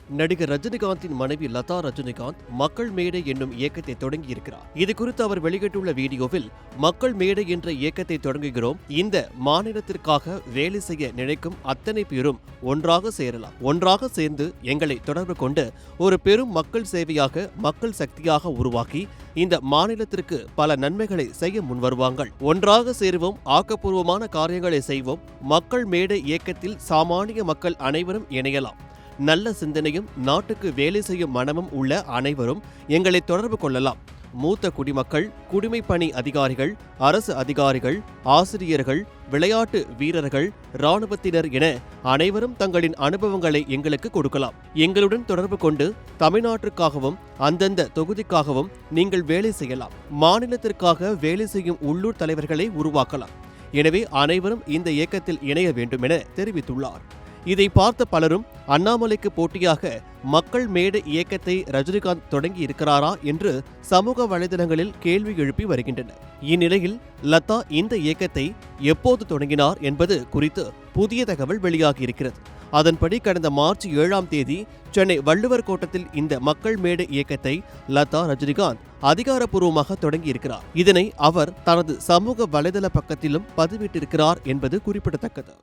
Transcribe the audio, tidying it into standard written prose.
நடிகர் ரஜினிகாந்தின் மனைவி லதா ரஜினிகாந்த் மக்கள் மேடை என்னும் இயக்கத்தை தொடங்கியிருக்கிறார். இது குறித்து அவர் வெளியிட்டுள்ள வீடியோவில், மக்கள் மேடை என்ற இயக்கத்தை தொடங்குகிறோம். இந்த மாநிலத்திற்காக வேலை செய்ய நினைக்கும் அத்தனை பேரும் ஒன்றாக சேரலாம். ஒன்றாக சேர்ந்து எங்களை தொடர்பு கொண்டு ஒரு பெரும் மக்கள் சேவையாக, மக்கள் சக்தியாக உருவாக்கி இந்த மாநிலத்திற்கு பல நன்மைகளை செய்ய முன்வருவாங்கள். ஒன்றாக சேருவோம், ஆக்கப்பூர்வமான காரியங்களை செய்வோம். மக்கள் மேடை இயக்கத்தில் சாமானிய மக்கள் அனைவரும் இணையலாம். நல்ல சிந்தனையும் நாட்டுக்கு வேலை செய்யும் மனமும் உள்ள அனைவரும் எங்களை தொடர்பு கொள்ளலாம். மூத்த குடிமக்கள், குடிமைப் பணி அதிகாரிகள், அரசு அதிகாரிகள், ஆசிரியர்கள், விளையாட்டு வீரர்கள், இராணுவத்தினர் என அனைவரும் தங்களின் அனுபவங்களை எங்களுக்கு கொடுக்கலாம். எங்களுடன் தொடர்பு கொண்டு தமிழ்நாட்டிற்காகவும் அந்தந்த தொகுதிக்காகவும் நீங்கள் வேலை செய்யலாம். மாநிலத்திற்காக வேலை செய்யும் உள்ளூர் தலைவர்களை உருவாக்கலாம். எனவே அனைவரும் இந்த இயக்கத்தில் இணைய வேண்டும் என தெரிவித்துள்ளார். இதை பார்த்த பலரும் அண்ணாமலைக்கு போட்டியாக மக்கள் மேடை இயக்கத்தை ரஜினிகாந்த் தொடங்கி இருக்கிறாரா என்று சமூக வலைதளங்களில் கேள்வி எழுப்பி வருகின்றனர். இந்நிலையில் லதா இந்த இயக்கத்தை எப்போது தொடங்கினார் என்பது குறித்து புதிய தகவல் வெளியாகியிருக்கிறது. அதன்படி கடந்த மார்ச் 7ஆம் தேதி சென்னை வள்ளுவர் கோட்டத்தில் இந்த மக்கள் மேடை இயக்கத்தை லதா ரஜினிகாந்த் அதிகாரப்பூர்வமாக தொடங்கியிருக்கிறார். இதனை அவர் தனது சமூக வலைதள பக்கத்திலும் பதிவிட்டிருக்கிறார் என்பது குறிப்பிடத்தக்கது.